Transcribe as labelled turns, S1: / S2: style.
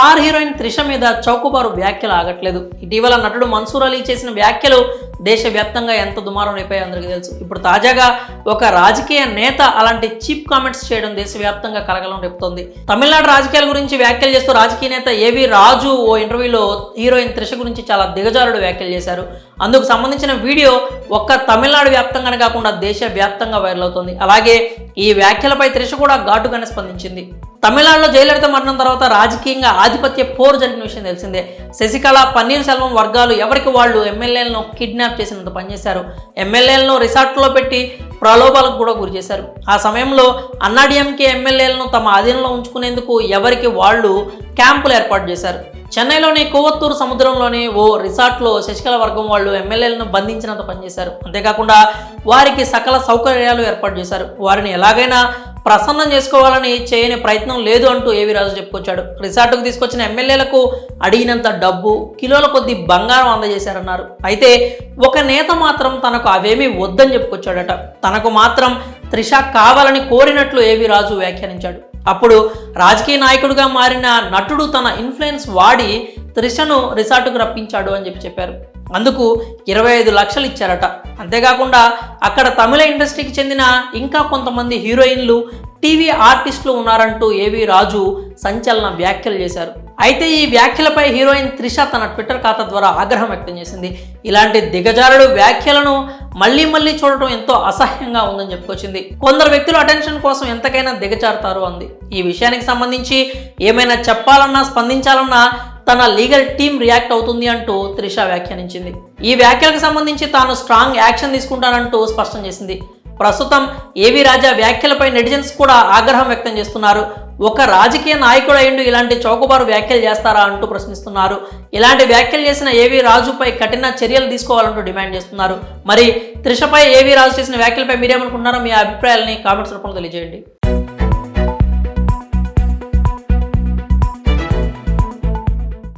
S1: Star heroine Trisha మీద చౌకబారు వ్యాఖ్యలు ఆగట్లేదు. ఇటీవల నటుడు మన్సూర్ అలీ చేసిన వ్యాఖ్యలు దేశవ్యాప్తంగా ఎంత దుమారం రేపాయో అందరికీ తెలుసు. ఇప్పుడు తాజాగా ఒక రాజకీయ నేత అలాంటి చీప్ కామెంట్స్ చేయడం దేశవ్యాప్తంగా కలకలం రేపుతోంది. తమిళనాడు రాజకీయాల గురించి వ్యాఖ్యలు చేస్తూ రాజకీయ నేత ఏవి రాజు ఓ ఇంటర్వ్యూలో హీరోయిన్ త్రిష గురించి చాలా దిగజారుడు వ్యాఖ్యలు చేశారు. అందుకు సంబంధించిన వీడియో ఒక్క తమిళనాడు వ్యాప్తంగానే కాకుండా దేశవ్యాప్తంగా వైరల్ అవుతోంది. అలాగే ఈ వ్యాఖ్యలపై త్రిష కూడా ఘాటుగానే స్పందించింది. తమిళనాడులో జయలలిత మరణం తర్వాత రాజకీయంగా ఆధిపత్య పోరు జరిగిన విషయం తెలిసిందే. శశికళ, పన్నీర్ సెల్వం వర్గాలు ఎవరికి వాళ్ళు ఎమ్మెల్యేలను కిడ్నాప్ చేసినంత పనిచేశారు. ఎమ్మెల్యేలను రిసార్ట్లో పెట్టి ప్రలోభాలకు కూడా గురి చేశారు. ఆ సమయంలో అన్నాడీఎంకే ఎమ్మెల్యేలను తమ అధీనంలో ఉంచుకునేందుకు ఎవరికి వాళ్ళు క్యాంపులు ఏర్పాటు చేశారు. చెన్నైలోని కొవ్వత్తూరు సముద్రంలోని ఓ రిసార్ట్లో శశికళ వర్గం వాళ్ళు ఎమ్మెల్యేలను బంధించినంత పనిచేశారు. అంతేకాకుండా వారికి సకల సౌకర్యాలు ఏర్పాటు చేశారు. వారిని ఎలాగైనా ప్రసన్నం చేసుకోవాలని చేయని ప్రయత్నం లేదు అంటూ ఏవి రాజు చెప్పుకొచ్చాడు. రిసార్టుకు తీసుకొచ్చిన ఎమ్మెల్యేలకు అడిగినంత డబ్బు, కిలోల కొద్ది బంగారం అందజేశారన్నారు. అయితే ఒక నేత మాత్రం తనకు అవేమీ వద్దని చెప్పుకొచ్చాడట. తనకు మాత్రం త్రిష కావాలని కోరినట్లు ఏవి రాజు వ్యాఖ్యానించాడు. అప్పుడు రాజకీయ నాయకుడిగా మారిన నటుడు తన ఇన్ఫ్లుయెన్స్ వాడి త్రిషను రిసార్టుకు రప్పించాడు అని చెప్పారు. అందుకు 25 లక్షలు ఇచ్చారట. అంతేకాకుండా అక్కడ తమిళ ఇండస్ట్రీకి చెందిన ఇంకా కొంతమంది హీరోయిన్లు, టీవీ ఆర్టిస్టులు ఉన్నారంటూ ఏవి రాజు సంచలన వ్యాఖ్యలు చేశారు. అయితే ఈ వ్యాఖ్యలపై హీరోయిన్ త్రిష తన ట్విట్టర్ ఖాతా ద్వారా ఆగ్రహం వ్యక్తం చేసింది. ఇలాంటి దిగజారుడు వ్యాఖ్యలను మళ్ళీ చూడటం ఎంతో అసహ్యంగా ఉందని చెప్పుకొచ్చింది. కొందరు వ్యక్తులు అటెన్షన్ కోసం ఎంతకైనా దిగజారుతారు అంది. ఈ విషయానికి సంబంధించి ఏమైనా చెప్పాలన్నా, స్పందించాలన్నా తన లీగల్ టీం రియాక్ట్ అవుతుంది అంటూ త్రిష వ్యాఖ్యానించింది. ఈ వ్యాఖ్యలకు సంబంధించి తాను స్ట్రాంగ్ యాక్షన్ తీసుకుంటానంటూ స్పష్టం చేసింది. ప్రస్తుతం ఏవి రాజా వ్యాఖ్యలపై నెటిజన్స్ కూడా ఆగ్రహం వ్యక్తం చేస్తున్నారు. ఒక రాజకీయ నాయకుడు అయ్యుండి ఇలాంటి చౌకబారు వ్యాఖ్యలు చేస్తారా అంటూ ప్రశ్నిస్తున్నారు. ఇలాంటి వ్యాఖ్యలు చేసిన ఏవి రాజుపై కఠిన చర్యలు తీసుకోవాలంటూ డిమాండ్ చేస్తున్నారు. మరి త్రిషపై ఏవి రాజు చేసిన వ్యాఖ్యలపై మీరేమనుకుంటున్నారో మీ అభిప్రాయాలని కామెంట్స్ రూపంలో తెలియజేయండి.